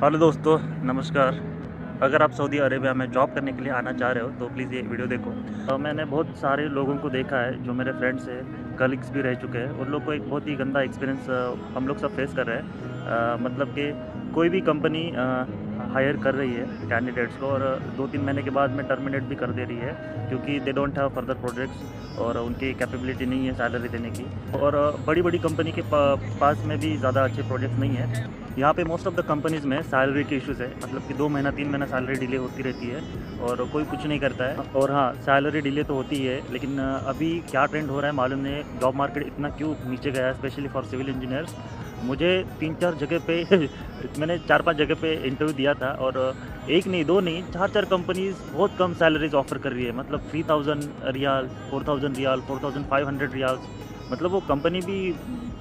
Hello दोस्तों, नमस्कार। अगर आप सऊदी अरेबिया में जॉब करने के लिए आना चाह रहे हो तो प्लीज़ ये वीडियो देखो। मैंने बहुत सारे लोगों को देखा है जो मेरे फ्रेंड्स हैं, कलीग्स भी रह चुके हैं। उन लोग को एक बहुत ही गंदा एक्सपीरियंस हम लोग सब फेस कर रहे हैं। मतलब कि कोई भी कंपनी हायर कर रही है कैंडिडेट्स को और 2-3 महीने के बाद में टर्मिनेट भी कर दे रही है, क्योंकि they don't have further projects और उनकी कैपेबिलिटी नहीं है सैलरी देने की। और बड़ी-बड़ी कंपनी के पास में भी ज़्यादा अच्छे प्रोजेक्ट्स नहीं है। यहाँ पे मोस्ट ऑफ द कंपनीज़ में सैलरी के इश्यूज़ है, मतलब कि 2 महीना 3 महीना सैलरी डिले होती रहती है और कोई कुछ नहीं करता है। और हाँ, सैलरी डिले तो होती है, लेकिन अभी क्या ट्रेंड हो रहा है मालूम नहीं है। जॉब मार्केट इतना क्यों नीचे गया है, स्पेशली फॉर सिविल इंजीनियर्स। मुझे 3-4 जगह पे मैंने 4-5 जगह पे इंटरव्यू दिया था और एक नहीं, 2 नहीं, 4-4 कंपनीज़ बहुत कम सैलरीज़ ऑफ़र कर रही है। मतलब 3000 रियाल, 4000 रियाल, 4500 रियाल्स। मतलब वो कंपनी भी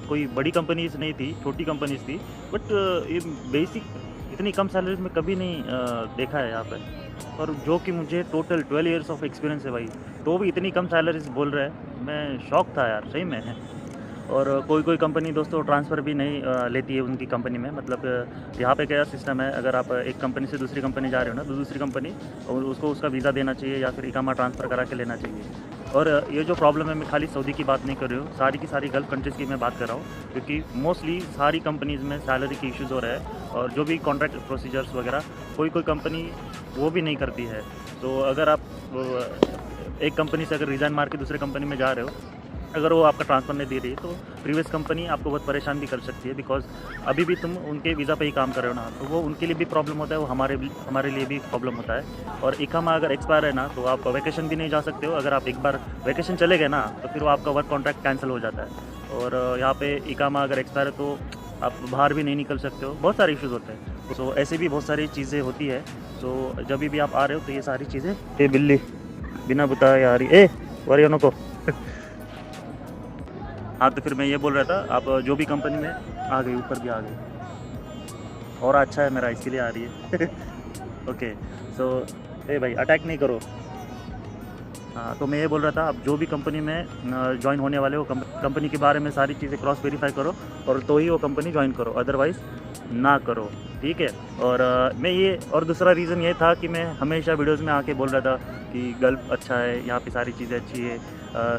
कोई बड़ी कंपनीज़ नहीं थी, छोटी कंपनीज़ थी। बट ये बेसिक इतनी कम सैलरीज़ में कभी नहीं देखा है यहाँ पे। और जो कि मुझे टोटल 12 इयर्स ऑफ एक्सपीरियंस है भाई, तो भी इतनी कम सैलरीज़ बोल रहे हैं। मैं शॉक था यार, सही में। और कोई-कोई कंपनी दोस्तों ट्रांसफ़र भी नहीं लेती है उनकी कंपनी में। मतलब यहाँ पे क्या सिस्टम है, अगर आप एक कंपनी से दूसरी कंपनी जा रहे हो ना, तो दूसरी कंपनी और उसको उसका वीज़ा देना चाहिए या फिर इकामा ट्रांसफ़र करा के लेना चाहिए। और ये जो प्रॉब्लम है, मैं खाली सऊदी की बात नहीं कर रही हूँ, सारी की सारी गल्फ़ कंट्रीज़ की मैं बात कर रहा हूँ, क्योंकि मोस्टली सारी कंपनीज़ में सैलरी के इश्यूज़ हो रहे हैं और जो भी कॉन्ट्रैक्ट प्रोसीजर्स वगैरह कोई-कोई कंपनी वो भी नहीं करती है। तो अगर आप एक कंपनी से अगर रिज़ाइन मार के दूसरे कंपनी में जा रहे हो, अगर वो आपका ट्रांसफ़र नहीं दे रही है, तो प्रीवियस कंपनी आपको बहुत परेशान भी कर सकती है, बिकॉज़ अभी भी तुम उनके वीज़ा पे ही काम कर रहे हो ना, तो वो उनके लिए भी प्रॉब्लम होता है, वो हमारे लिए भी प्रॉब्लम होता है। और इकामा अगर एक्सपायर है ना, तो आप वैकेशन भी नहीं जा सकते हो। अगर आप एक बार वैकेशन चले गए ना, तो फिर वो आपका वर्क कॉन्ट्रैक्ट कैंसल हो जाता है। और यहाँ पे इकामा अगर एक्सपायर है तो आप बाहर भी नहीं निकल सकते हो। बहुत सारे इश्यूज़ होते हैं। सो ऐसे भी बहुत सारी चीज़ें होती है। सो जब भी आप आ रहे हो तो ये सारी चीज़ें, ये बिल्ली बिना बताए आ रही, वरियनों को। हाँ, तो फिर मैं ये बोल रहा था, आप जो भी कंपनी में आ गई, ऊपर भी आ गई और अच्छा है मेरा, इसके लिए आ रही है। ओके। सो भाई अटैक नहीं करो। हाँ, तो मैं ये बोल रहा था, आप जो भी कंपनी में जॉइन होने वाले हो, कंपनी के बारे में सारी चीज़ें क्रॉस वेरीफाई करो और तो ही वो कंपनी जॉइन करो, अदरवाइज़ ना करो, ठीक है। और मैं ये और दूसरा रीज़न ये था कि मैं हमेशा वीडियोज़ में आके बोल रहा था कि गल्फ़ अच्छा है, यहाँ पे सारी चीज़ें अच्छी है।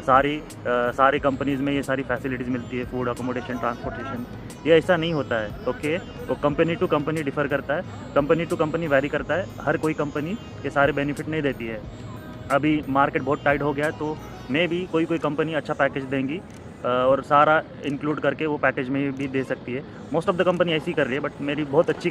सारी कंपनीज़ में ये सारी फैसिलिटीज़ मिलती है, फूड, अकोमोडेशन, ट्रांसपोर्टेशन। ये ऐसा नहीं होता है, ओके। वो कंपनी टू कंपनी डिफ़र करता है, कंपनी टू कंपनी वैरी करता है। हर कोई कंपनी ये सारे बेनिफिट नहीं देती है। अभी मार्केट बहुत टाइट हो गया है, तो मे बी कोई कंपनी अच्छा पैकेज देंगी और सारा इंक्लूड करके वो पैकेज में भी दे सकती है। मोस्ट ऑफ द कंपनी ऐसी कर रही है, बट मेरी बहुत अच्छी